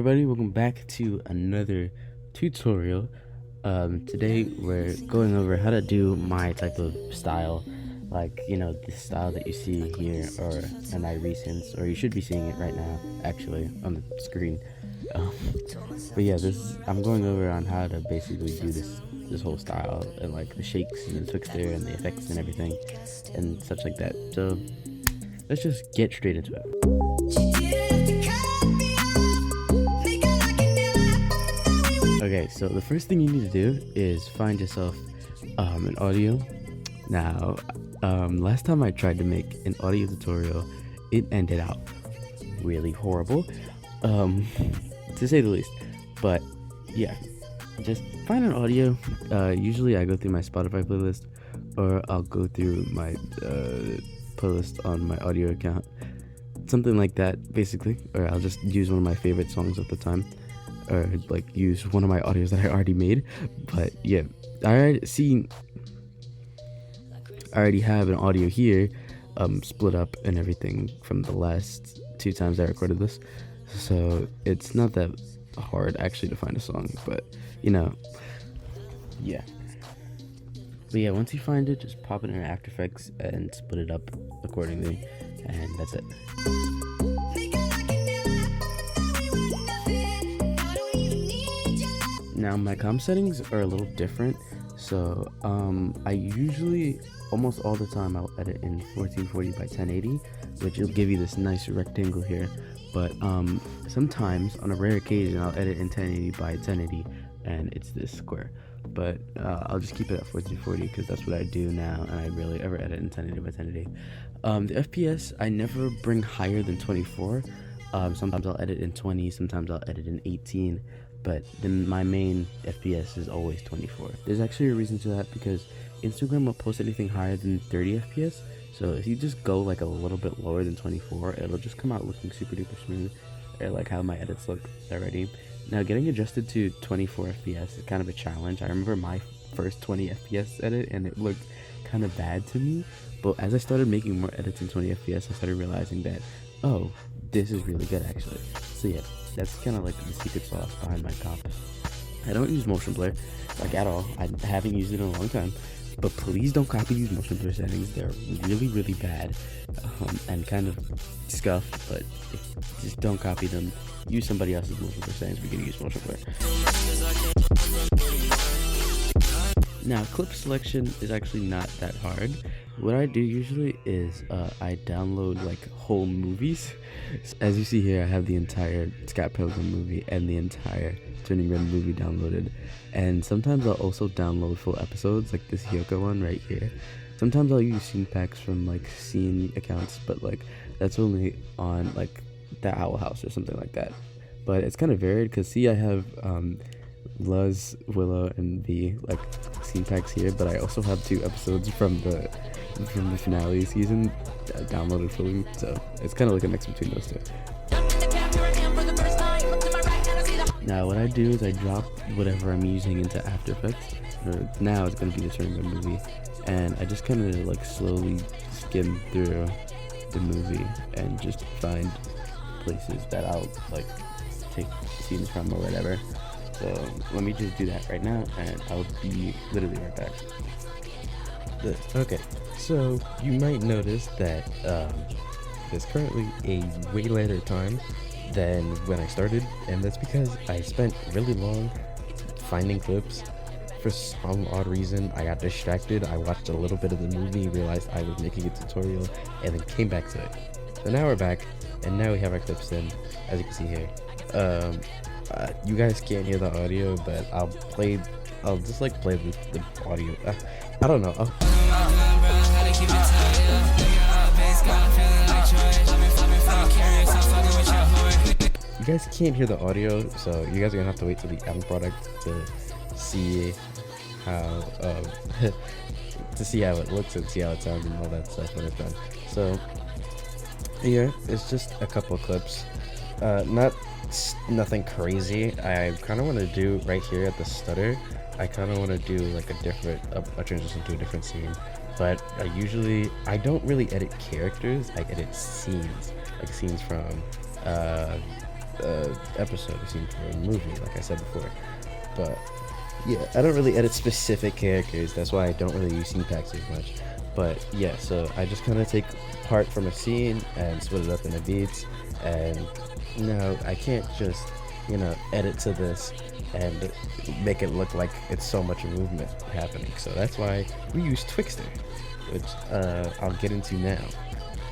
everybody, welcome back to another tutorial. Today we're going over how to do my type of style, like, the style that you see here, or in my recents, or you should be seeing it right now, actually, on the screen. But yeah, I'm going over on how to basically do this whole style, and like the shakes and the twixter and the effects and everything, and such like that. So let's just get straight into it. Okay, so the first thing you need to do is find yourself an audio. Now, last time I tried to make an audio tutorial, it ended out really horrible, to say the least. But yeah, just find an audio. Usually I go through my Spotify playlist, or I'll go through my playlist on my audio account, something like that, basically. Or I'll just use one of my favorite songs at the time, or like use one of my audios that I already made. But yeah, I already have an audio here, split up and everything from the last 2 times I recorded this, so it's not that hard actually to find a song. But yeah. But yeah, once you find it, just pop it in After Effects and split it up accordingly, and that's it. Now my comp settings are a little different, so I usually, almost all the time, I'll edit in 1440 by 1080, which will give you this nice rectangle here. But sometimes, on a rare occasion, I'll edit in 1080 by 1080, and it's this square. But I'll just keep it at 1440 because that's what I do now, and I rarely ever edit in 1080 by 1080. The FPS, I never bring higher than 24. Sometimes I'll edit in 20, sometimes I'll edit in 18. But then my main FPS is always 24. There's actually a reason to that, because Instagram will post anything higher than 30 FPS. So if you just go like a little bit lower than 24, it'll just come out looking super duper smooth, or like how my edits look already. Now, getting adjusted to 24 FPS is kind of a challenge. I remember my first 20 FPS edit, and it looked kind of bad to me. But as I started making more edits in 20 FPS, I started realizing that, oh, this is really good actually. So yeah, that's kind of like the secret sauce behind my comp. I don't use motion blur, like, at all. I haven't used it in a long time. But please don't copy these motion blur settings. They're really, really bad, and kind of scuffed. But just don't copy them. Use somebody else's motion blur settings if you're gonna use motion blur. Now, clip selection is actually not that hard. What I do usually is I download like whole movies. As you see here, I have the entire Scott Pilgrim movie and the entire Turning Red movie downloaded. And sometimes I'll also download full episodes, like this Hyoko one right here. Sometimes I'll use scene packs from like scene accounts, but like that's only on like the Owl House or something like that. But it's kind of varied, because see, I have Luz, Willow, and V like scene packs here, but I also have 2 episodes from the finale season downloaded fully, so it's kind of like a mix between those 2. Now what I do is I drop whatever I'm using into After Effects. Now it's going to be the Turning Red movie, and I just kind of like slowly skim through the movie and just find places that I'll like take scenes from or whatever. So let me just do that right now, and I'll be literally right back. Okay, so you might notice that there's currently a way later time than when I started, and that's because I spent really long finding clips. For some odd reason, I got distracted. I watched a little bit of the movie, realized I was making a tutorial, and then came back to it. So now we're back, and now we have our clips in, as you can see here. You guys can't hear the audio, but I'll just like play the audio. I don't know. You guys can't hear the audio, so you guys are gonna have to wait till the end product to see how to see how it looks and see how it sounds and all that stuff when it's done. So here, it's just a couple of clips. Nothing crazy. I kind of want to do right here at the stutter. I kind of want to do like a transition to a different scene. But I don't really edit characters. I edit scenes, like scenes from episode, a scene for a movie, like I said before. But yeah, I don't really edit specific characters. That's why I don't really use scene packs as much. But yeah, so I just kind of take part from a scene and split it up into beats. And I can't just edit to this and make it look like it's so much movement happening. So that's why we use Twixtor, which I'll get into now.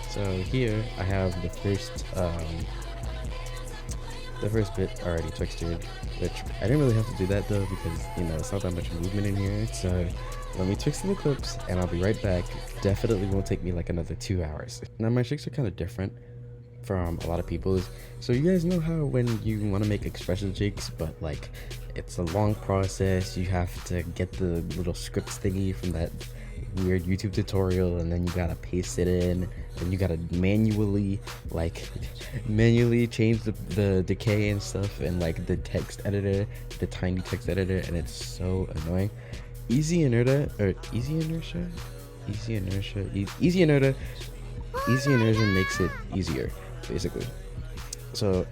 So here I have the first bit already Twixtored, which I didn't really have to do that though, because it's not that much movement in here. So let me Twixtor the clips and I'll be right back. Definitely won't take me like another 2 hours. Now my shakes are kind of different from a lot of people's. So you guys know how when you want to make expression shakes, but like it's a long process, you have to get the little scripts thingy from that weird YouTube tutorial, and then you gotta paste it in, and you gotta manually change the decay and stuff, and like the text editor, the tiny text editor, and it's so annoying. Easy inertia makes it easier, basically. So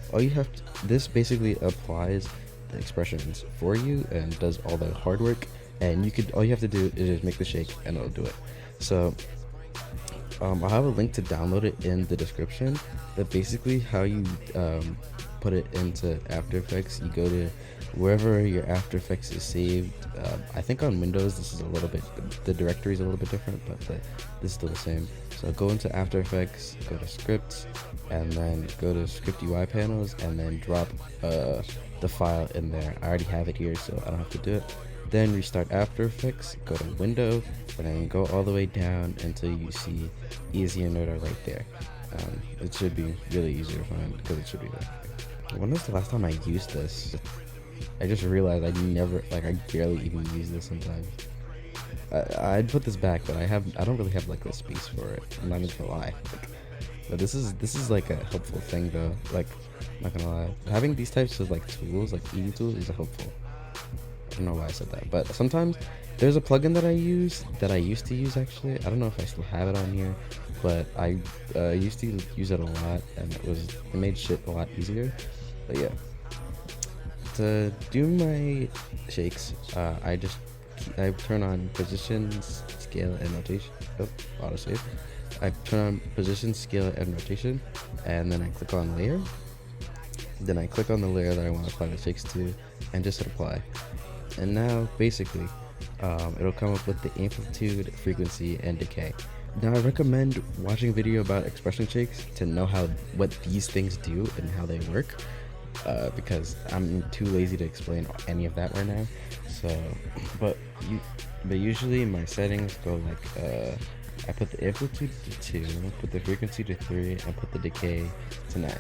this basically applies the expressions for you and does all the hard work, and all you have to do is just make the shake and it'll do it. So I'll have a link to download it in the description. But basically how you put it into After Effects, you go to wherever your After Effects is saved. I think on Windows this is a little bit, the directory is a little bit different, but this is still the same. So go into After Effects, go to Scripts, and then go to Script UI panels, and then drop the file in there. I already have it here, so I don't have to do it. Then restart After Effects, go to Window, and then go all the way down until you see Easy Inertia right there. It should be really easy to find because it should be there. When was the last time I used this? I just realized I barely even use this sometimes. I'd put this back, but I don't really have like the space for it. I'm not even gonna lie. But this is like a helpful thing though. Like, I'm not gonna lie, having these types of like tools, like easy tools, is helpful. I don't know why I said that, but sometimes there's a plugin that I used to use actually. I don't know if I still have it on here, but I used to use it a lot, and it made shit a lot easier. But yeah, to do my shakes, I turn on position, scale, and rotation. Autosave. I turn on position, scale, and rotation, and then I click on layer. Then I click on the layer that I want to apply the shakes to, and just hit apply. And now basically it'll come up with the amplitude, frequency, and decay. Now I recommend watching a video about expression shakes to know what these things do and how they work, because I'm too lazy to explain any of that right now. So but usually my settings go like I put the amplitude to 2, put the frequency to 3, and put the decay to 9.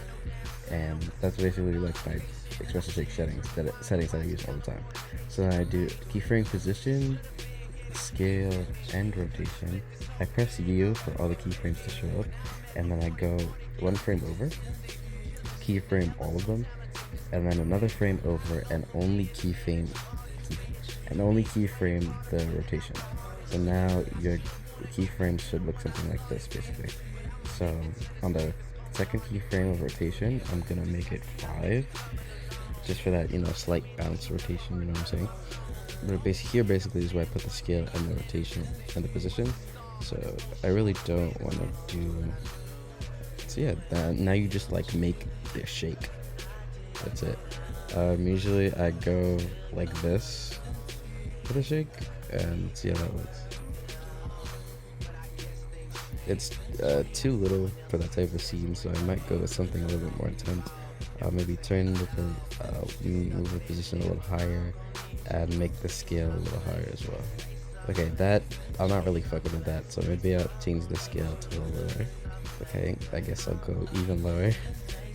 And that's basically like my expression shake settings that I use all the time. So then I do keyframe position, scale, and rotation. I press U for all the keyframes to show up, and then I go 1 frame over, keyframe all of them, and then another frame over, and only keyframe the rotation. So now your keyframe should look something like this basically. So on the second keyframe of rotation, I'm gonna make it 5, just for that slight bounce rotation, you know what I'm saying. But here basically is where I put the scale and the rotation and the position. So I really don't want to do. So yeah, now you just like make the shake. That's it. Usually I go like this for the shake, and see how that looks. It's too little for that type of scene, so I might go with something a little bit more intense. Maybe move the position a little higher, and make the scale a little higher as well. Okay, that I'm not really fucking with that, so maybe I'll change the scale to a little lower. Okay, I guess I'll go even lower.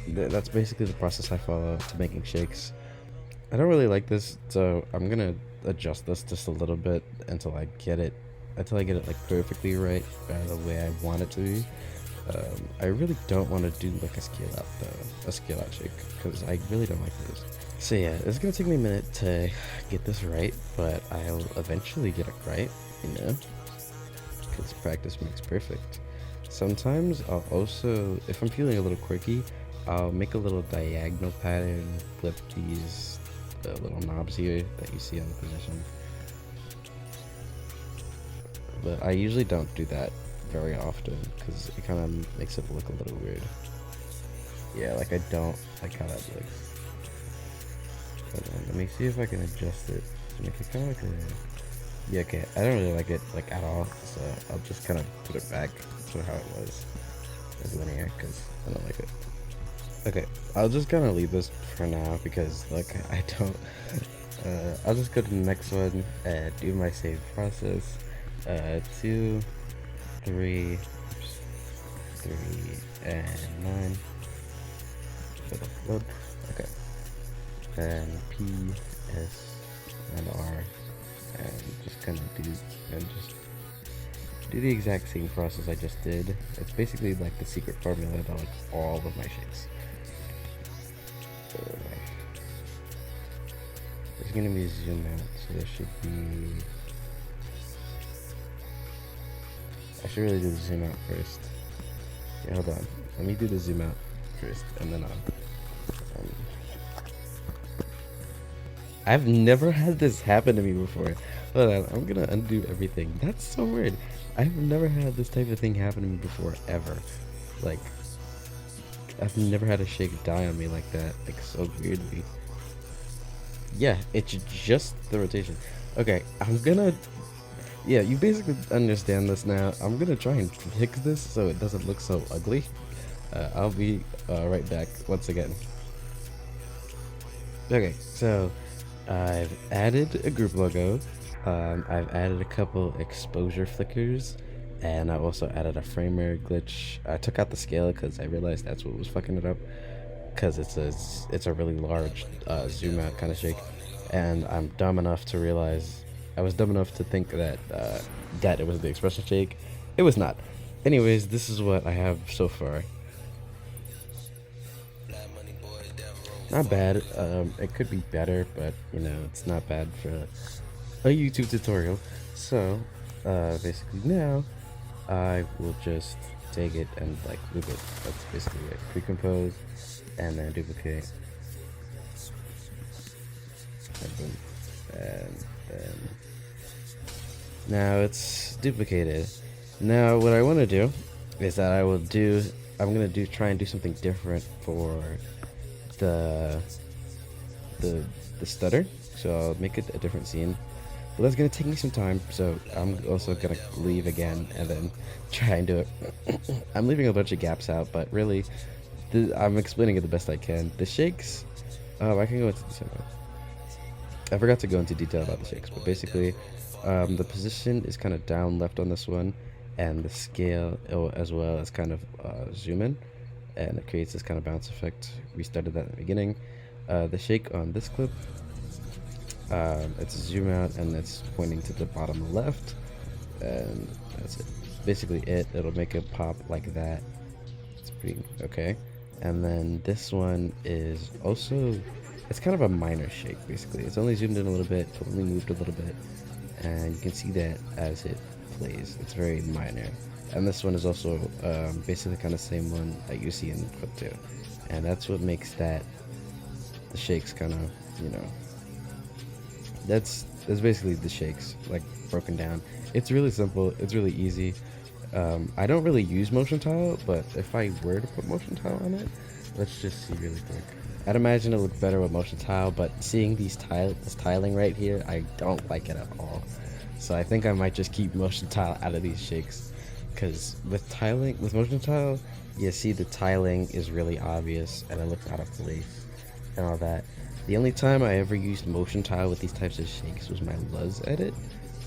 That's basically the process I follow to making shakes. I don't really like this, so I'm gonna adjust this just a little bit until I get it like perfectly right, the way I want it to be. I really don't want to do like a scale out shake, because I really don't like this. So yeah, it's gonna take me a minute to get this right, but I'll eventually get it right, because practice makes perfect. Sometimes I'll also, if I'm feeling a little quirky, I'll make a little diagonal pattern with these little knobs here that you see on the position. But I usually don't do that very often because it kind of makes it look a little weird. Yeah, like I don't like how that looks. Hold on, let me see if I can adjust it to make it kind of like a... Yeah, okay, I don't really like it like at all, so I'll just kind of put it back to how it was as linear because I don't like it. Okay, I'll just kind of leave this for now because like I don't... I'll just go to the next one and do my save process. 2, 3, oops, 3, and 9. Load. Okay. And P, S, and R, and just kind of do the exact same process I just did. It's basically like the secret formula to like all of my shapes. There's gonna be a zoom out, so there should be... I should really do the zoom out first. Yeah, hold on. Let me do the zoom out first, and then I've never had this happen to me before. Hold on, I'm gonna undo everything. That's so weird. I've never had this type of thing happen to me before, ever. Like, I've never had a shake die on me like that, like so weirdly. Yeah, it's just the rotation. Okay, I'm gonna... Yeah, you basically understand this now. I'm gonna try and fix this so it doesn't look so ugly. I'll be right back once again. Okay, so I've added a group logo. I've added a couple exposure flickers, and I also added a framer glitch. I took out the scale because I realized that's what was fucking it up. Because it's a really large zoom out kind of shake, and I'm dumb enough to realize... I was dumb enough to think that that it was the expression shake. It was not. Anyways, this is what I have so far. Not bad. It could be better, but you know, it's not bad for a YouTube tutorial. So, basically now, I will just take it and like loop it. That's basically it. Pre-compose, and then duplicate, and boom, and then... Now it's duplicated. Now what I want to do is that I'm gonna try and do something different for the stutter. So I'll make it a different scene. But that's gonna take me some time, so I'm also gonna leave again and then try and do it. I'm leaving a bunch of gaps out, but really, I'm explaining it the best I can. The shakes, I can go into detail. I forgot to go into detail about the shakes, but basically, the position is kind of down left on this one, and the scale as well as kind of zoom in, and it creates this kind of bounce effect. We started that in the beginning. The shake on this clip, it's a zoom out and it's pointing to the bottom left, and that's it. Basically it'll make it pop like that. It's pretty okay. And then this one is also, it's kind of a minor shake basically. It's only zoomed in a little bit, only moved a little bit, and you can see that as it plays. It's very minor. And this one is also basically kind of same one that you see in clip 2, and that's what makes that the shakes kind of, you know, that's basically the shakes like broken down. It's really simple, it's really easy. I don't really use motion tile, but if I were to put motion tile on it, let's just see really quick. I'd imagine it looked better with motion tile, but seeing this tiling right here, I don't like it at all. So I think I might just keep motion tile out of these shakes, because with motion tile, you see the tiling is really obvious and it looks out of place and all that. The only time I ever used motion tile with these types of shakes was my Luz edit,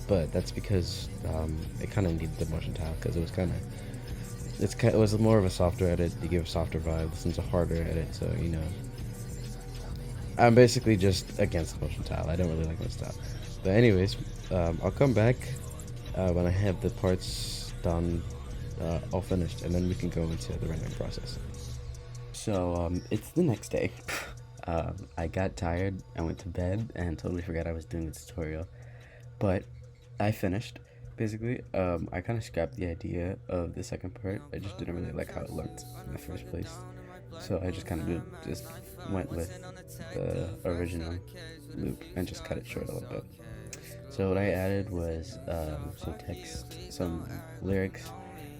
but that's because it kind of needed the motion tile because it was it was more of a softer edit. You give a softer vibe. This one's a harder edit, so you know. I'm basically just against motion tile. I don't really like motion tile. But anyways, I'll come back when I have the parts done, all finished, and then we can go into the rendering process. So it's the next day. I got tired, I went to bed, and totally forgot I was doing the tutorial. But I finished, basically. I kind of scrapped the idea of the second part. I just didn't really like how it looked in the first place. So I just kind of just went with the original loop and just cut it short a little bit. So what I added was some text, some lyrics,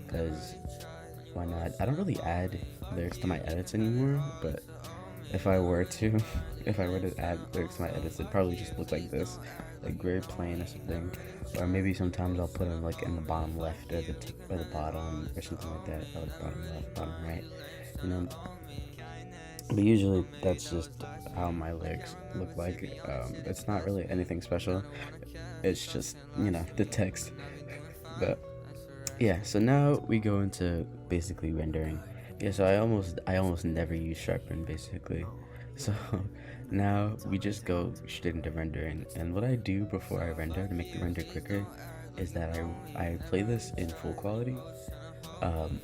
because why not? I don't really add lyrics to my edits anymore, but if I were to, if I were to add lyrics to my edits, it'd probably just look like this, like very plain or something. Or maybe sometimes I'll put them like in the bottom left or the bottom or something like that, or like bottom left, bottom right, you know. But usually that's just how my lyrics look like. It's not really anything special. It's just, you know, the text. But yeah, so now we go into basically rendering. Yeah, so I almost never use sharpen basically. So now we just go straight into rendering. And what I do before I render to make the render quicker is that I play this in full quality.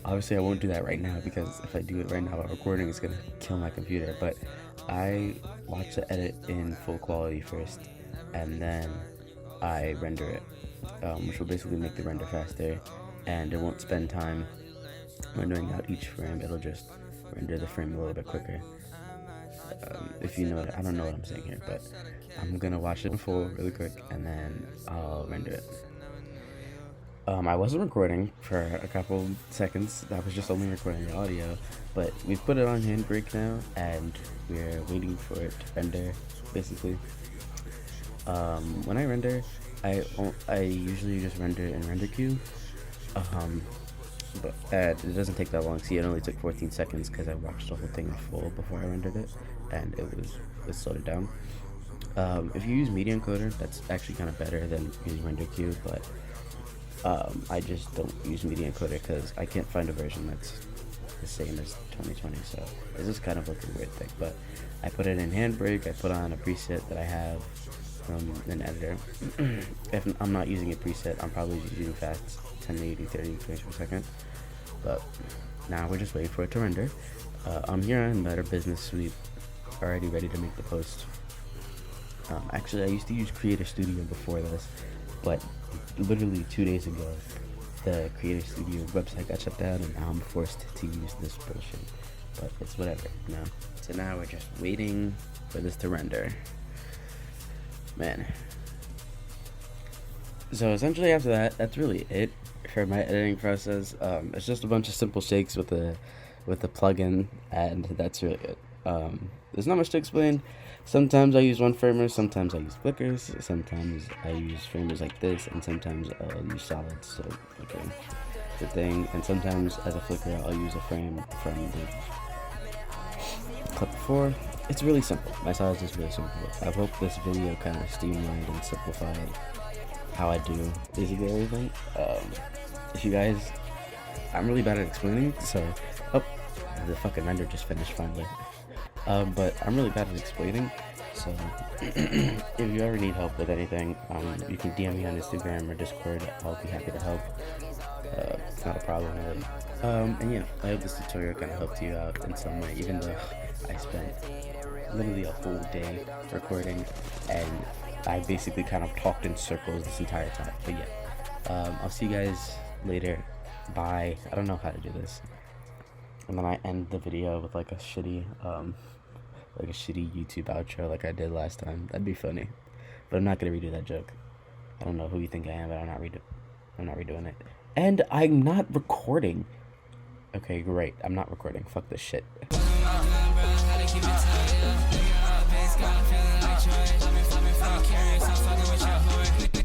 Obviously I won't do that right now because if I do it right now while recording, it's gonna kill my computer. But I watch the edit in full quality first, and then I render it, which will basically make the render faster, and it won't spend time rendering out each frame. It'll just render the frame a little bit quicker. If you know it, I don't know what I'm saying here, but I'm gonna watch it in full really quick, and then I'll render it. I wasn't recording for a couple seconds. That was just only recording the audio, but we've put it on handbrake now, and we're waiting for it to render, basically. When I render, I usually just render in render queue, but it doesn't take that long. See, it only took 14 seconds because I watched the whole thing in full before I rendered it, and it slowed it down. If you use media encoder, that's actually kind of better than using render queue, but I just don't use media encoder because I can't find a version that's the same as 2020, so this is kind of like a weird thing. But I put it in handbrake. I put on a preset that I have from an editor. If I'm not using a preset, I'm probably just using fast 1080 30 frames per second. But now we're just waiting for it to render. I'm here on Better Business Suite, already ready to make the post. Actually, I used to use Creator Studio before this, but literally 2 days ago, the Creator Studio website got shut down, and now I'm forced to use this bullshit. But it's whatever, you know. So now we're just waiting for this to render. Man. So essentially after that, that's really it for my editing process. It's just a bunch of simple shakes with the plugin, and that's really it. There's not much to explain. Sometimes I use one framer, sometimes I use flickers, sometimes I use framers like this, and sometimes I'll use solids, so okay, the thing. And sometimes as a flicker, I'll use a frame from the clip before. It's really simple. My size is really simple. I hope this video kind of streamlined and simplified how I do basically everything. If you guys, I'm really bad at explaining, so the fucking render just finished finally. But I'm really bad at explaining, so if you ever need help with anything, you can DM me on Instagram or Discord. I'll be happy to help. It's not a problem really. And yeah, I hope this tutorial kind of helped you out in some way, even though I spent literally a whole day recording and I basically kind of talked in circles this entire time. But yeah, I'll see you guys later. Bye. I don't know how to do this. And then I end the video with like a shitty YouTube outro like I did last time. That'd be funny. But I'm not gonna redo that joke. I don't know who you think I am, but I'm not redoing it. And I'm not recording. Okay, great. I'm not recording. Fuck this shit.